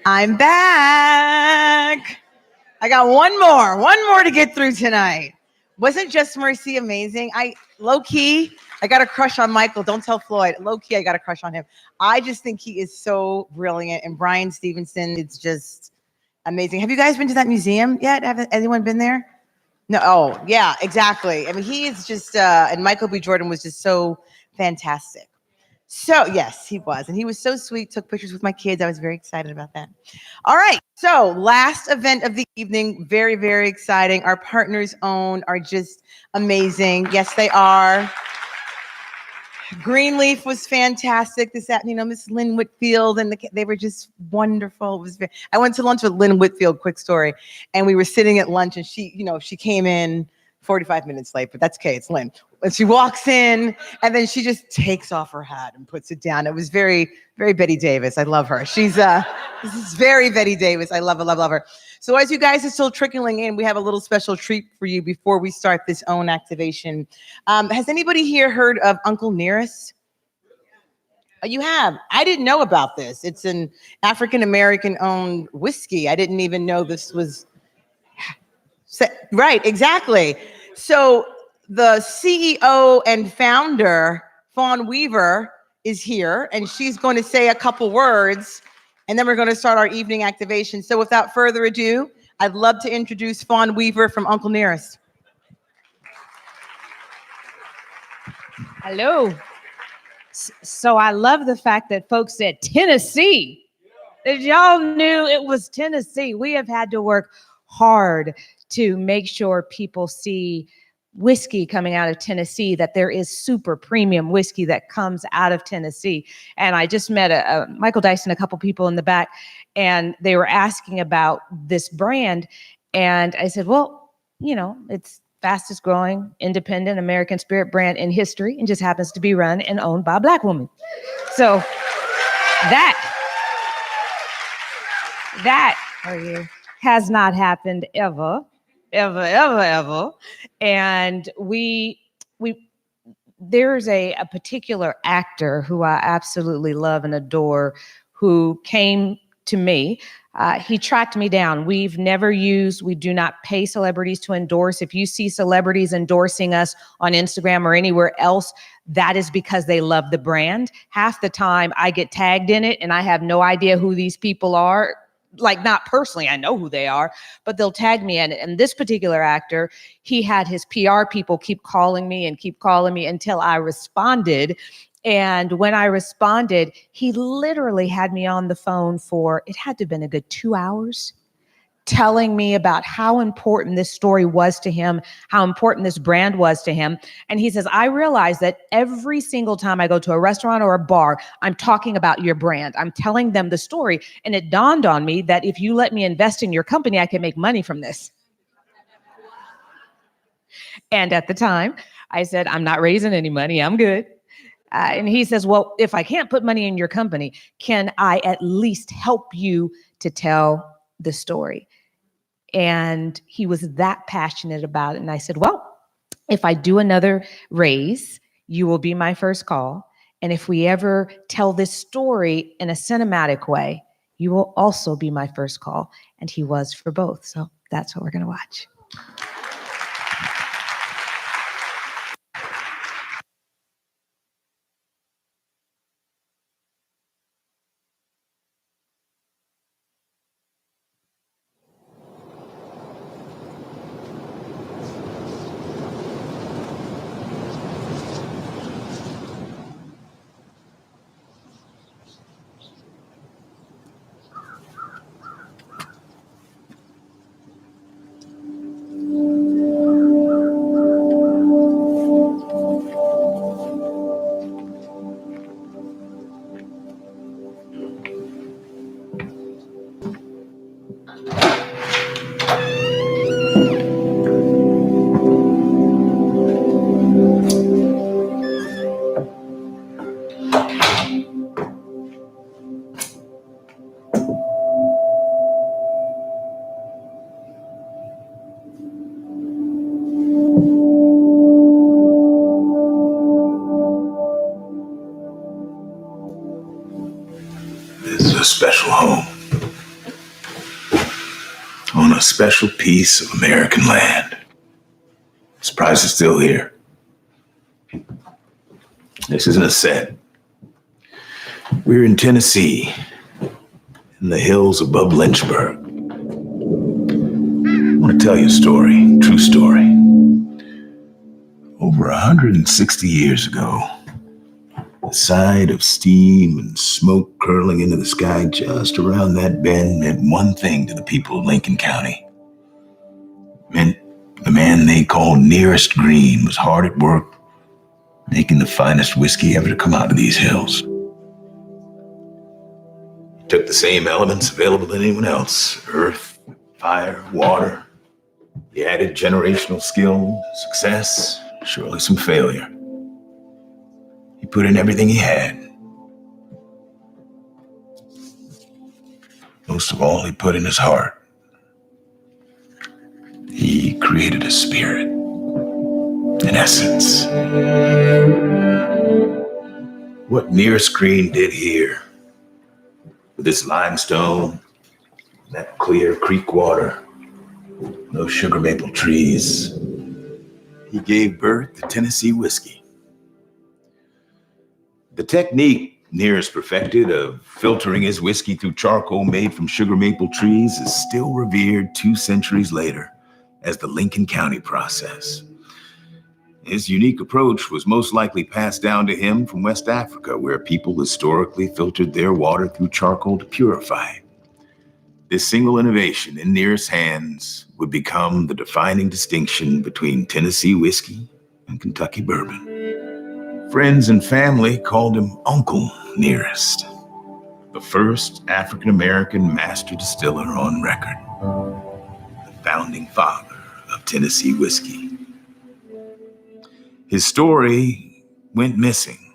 I'm back. I got one more to get through tonight. Wasn't Just Mercy amazing? Low key, I got a crush on Michael. Don't tell Floyd. Low key, I got a crush on him. I just think he is so brilliant. And Brian Stevenson, it's just amazing. Have you guys been to that museum yet? Have anyone been there? No. Oh, yeah, exactly. I mean, he is just, and Michael B. Jordan was just so fantastic. So, yes, he was. And he was so sweet, took pictures with my kids. I was very excited about that. All right. So, last event of the evening, very, very exciting. Our partners own are just amazing. Yes, they are. Greenleaf was fantastic. Miss Lynn Whitfield, and they were just wonderful. I went to lunch with Lynn Whitfield, quick story, and we were sitting at lunch, and she came in 45 minutes late, but that's okay. It's Lynn. And she walks in, and then she just takes off her hat and puts it down. It was very, very Betty Davis. I love her. This is very Betty Davis. I love her. So as you guys are still trickling in, we have a little special treat for you before we start this own activation. Has anybody here heard of Uncle Nearest? Oh, you have? I didn't know about this. It's an African-American owned whiskey. I didn't even know this was... Right, exactly. So the CEO and founder, Fawn Weaver, is here, and she's going to say a couple words, and then we're going to start our evening activation. So without further ado, I'd love to introduce Fawn Weaver from Uncle Nearest. Hello. So I love the fact that folks said Tennessee. That y'all knew it was Tennessee. We have had to work hard to make sure people see whiskey coming out of Tennessee, that there is super premium whiskey that comes out of Tennessee. And I just met Michael Dyson, a couple people in the back, and they were asking about this brand. And I said, well, it's fastest growing independent American spirit brand in history, and just happens to be run and owned by a Black woman. So that has not happened ever. And there's a particular actor who I absolutely love and adore, who came to me. He tracked me down. We do not pay celebrities to endorse. If you see celebrities endorsing us on Instagram or anywhere else, that is because they love the brand. Half the time I get tagged in it and I have no idea who these people are. Like, not personally, I know who they are, but they'll tag me in it. And this particular actor, he had his PR people keep calling me until I responded. And when I responded, he literally had me on the phone for, it had to have been a good 2 hours, telling me about how important this story was to him, how important this brand was to him. And he says, I realize that every single time I go to a restaurant or a bar, I'm talking about your brand. I'm telling them the story. And it dawned on me that if you let me invest in your company, I can make money from this. And at the time, I said, I'm not raising any money. I'm good. And he says, well, if I can't put money in your company, can I at least help you to tell the story? And he was that passionate about it. And I said, well, if I do another raise, you will be my first call. And if we ever tell this story in a cinematic way, you will also be my first call. And he was for both. So that's what we're going to watch. This is a special home. a special piece of American land. I'm surprised it's still here. This isn't a set. We're in Tennessee, in the hills above Lynchburg. I want to tell you a story, true story. Over 160 years ago, the sight of steam and smoke curling into the sky just around that bend meant one thing to the people of Lincoln County. It meant the man they called Nearest Green was hard at work, making the finest whiskey ever to come out of these hills. He took the same elements available to anyone else: earth, fire, water. He added generational skill, success, surely some failure. He put in everything he had. Most of all, he put in his heart. He created a spirit, an essence. What Nearest Green did here, with its limestone, that clear creek water, those sugar maple trees, he gave birth to Tennessee whiskey. The technique Nearest perfected of filtering his whiskey through charcoal made from sugar maple trees is still revered 2 centuries later as the Lincoln County process. His unique approach was most likely passed down to him from West Africa, where people historically filtered their water through charcoal to purify it. This single innovation in Nearest's hands would become the defining distinction between Tennessee whiskey and Kentucky bourbon. Friends and family called him Uncle Nearest, the first African-American master distiller on record, the founding father of Tennessee whiskey. His story went missing,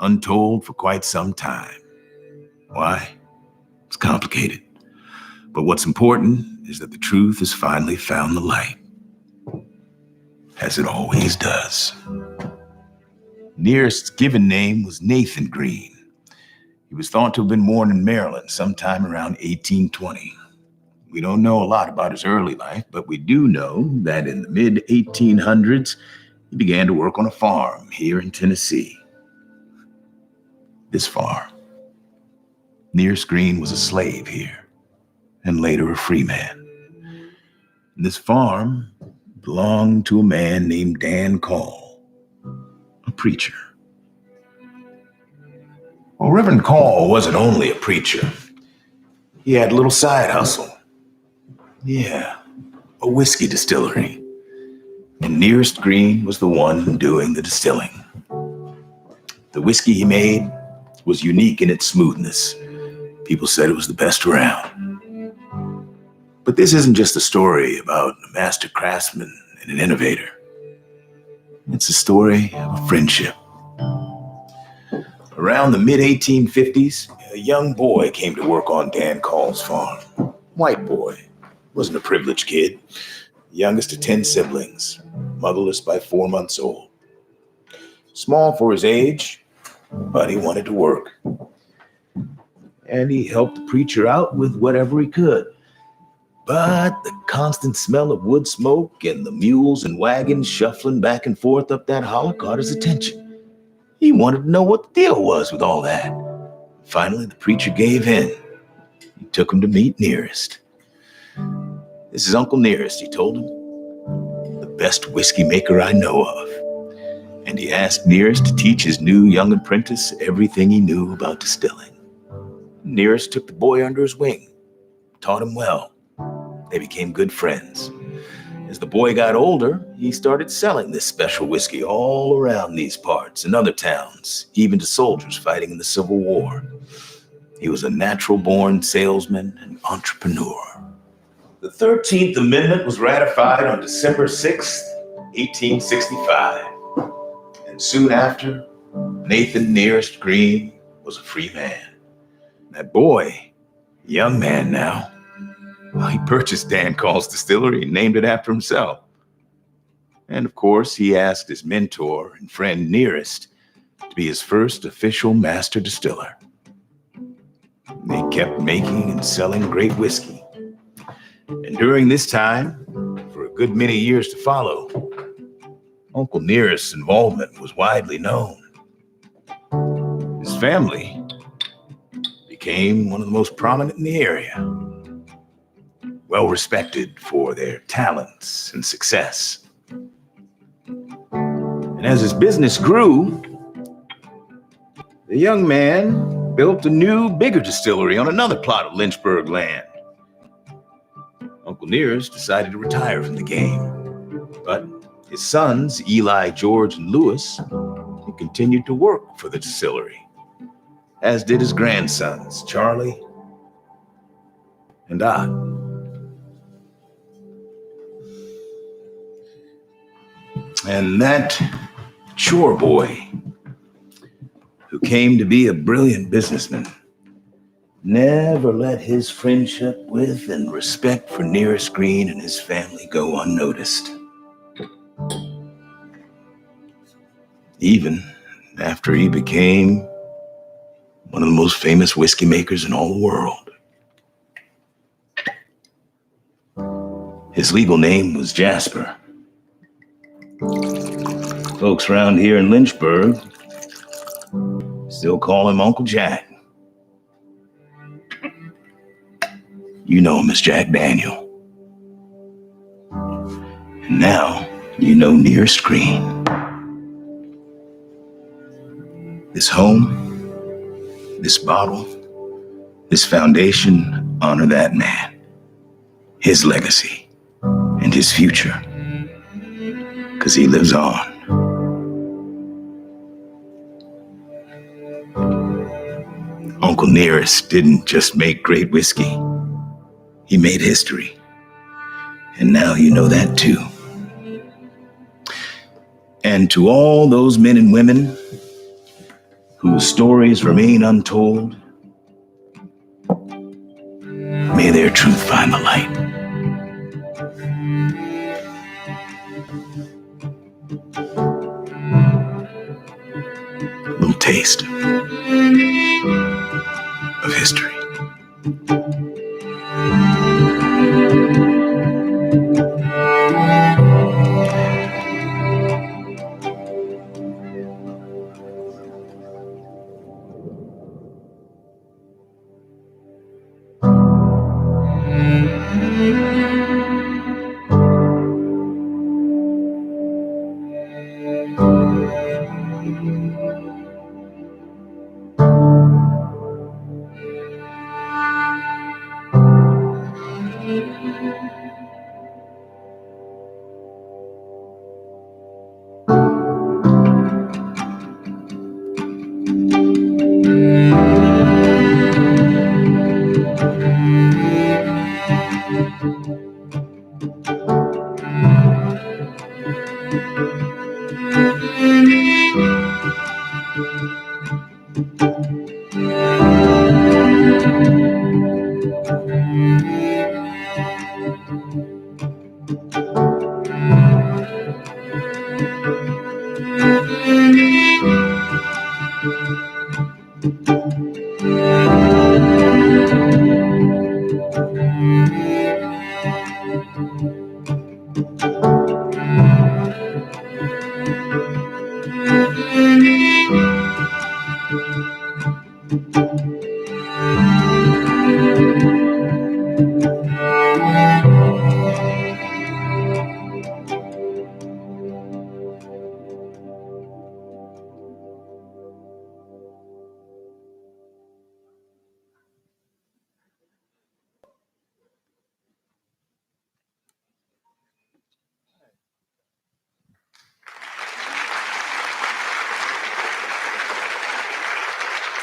untold for quite some time. Why? It's complicated. But what's important is that the truth has finally found the light, as it always does. Nearest's given name was Nathan Green. He was thought to have been born in Maryland sometime around 1820. We don't know a lot about his early life, but we do know that in the mid-1800s, he began to work on a farm here in Tennessee. This farm. Nearest Green was a slave here, and later a free man. This farm belonged to a man named Dan Call, a preacher. Well, Reverend Call wasn't only a preacher. He had a little side hustle. Yeah, a whiskey distillery. And Nearest Green was the one doing the distilling. The whiskey he made was unique in its smoothness. People said it was the best around. But this isn't just a story about a master craftsman and an innovator. It's a story of a friendship. Around the mid-1850s, a young boy came to work on Dan Call's farm. White boy. Wasn't a privileged kid. Youngest of 10 siblings, motherless by 4 months old. Small for his age, but he wanted to work. And he helped the preacher out with whatever he could. But the constant smell of wood smoke and the mules and wagons shuffling back and forth up that hollow caught his attention. He wanted to know what the deal was with all that. Finally, the preacher gave in. He took him to meet Nearest. This is Uncle Nearest, he told him. The best whiskey maker I know of. And he asked Nearest to teach his new young apprentice everything he knew about distilling. Nearest took the boy under his wing, taught him well. They became good friends. As the boy got older, he started selling this special whiskey all around these parts and other towns, even to soldiers fighting in the Civil War. He was a natural-born salesman and entrepreneur. The 13th Amendment was ratified on December 6th, 1865. And soon after, Nathan Nearest Green was a free man. That boy, young man now, well, he purchased Dan Call's distillery and named it after himself. And of course, he asked his mentor and friend Nearest to be his first official master distiller. They kept making and selling great whiskey. And during this time, for a good many years to follow, Uncle Nearest's involvement was widely known. His family became one of the most prominent in the area, well respected for their talents and success. And as his business grew, the young man built a new, bigger distillery on another plot of Lynchburg land. Uncle Nearest decided to retire from the game, but his sons, Eli, George, and Lewis, continued to work for the distillery, as did his grandsons, Charlie and Dot. And that chore boy, who came to be a brilliant businessman, never let his friendship with and respect for Nearest Green and his family go unnoticed. Even after he became one of the most famous whiskey makers in all the world. His legal name was Jasper. Folks around here in Lynchburg still call him Uncle Jack. You know him as Jack Daniel. And now you know Nearest Green. This home, this bottle, this foundation honor that man, his legacy, and his future. Because he lives on. Uncle Nearest didn't just make great whiskey. He made history. And now you know that too. And to all those men and women whose stories remain untold, may their truth find the light. A little taste of history.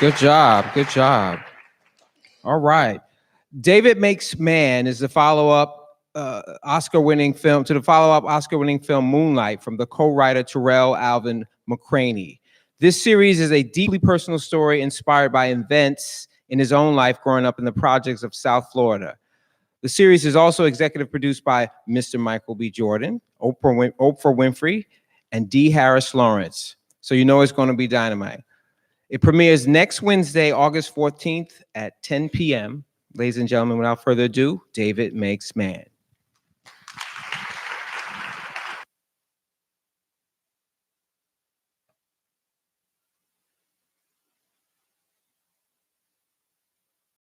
Good job. Good job. All right. David Makes Man is the follow-up Oscar-winning film Moonlight from the co-writer Tarell Alvin McCraney. This series is a deeply personal story inspired by events in his own life growing up in the projects of South Florida. The series is also executive produced by Mr. Michael B. Jordan, Oprah Winfrey, and D. Harris Lawrence. So you know it's going to be dynamite. It premieres next Wednesday, August 14th at 10 p.m. Ladies and gentlemen, without further ado, David Makes Man.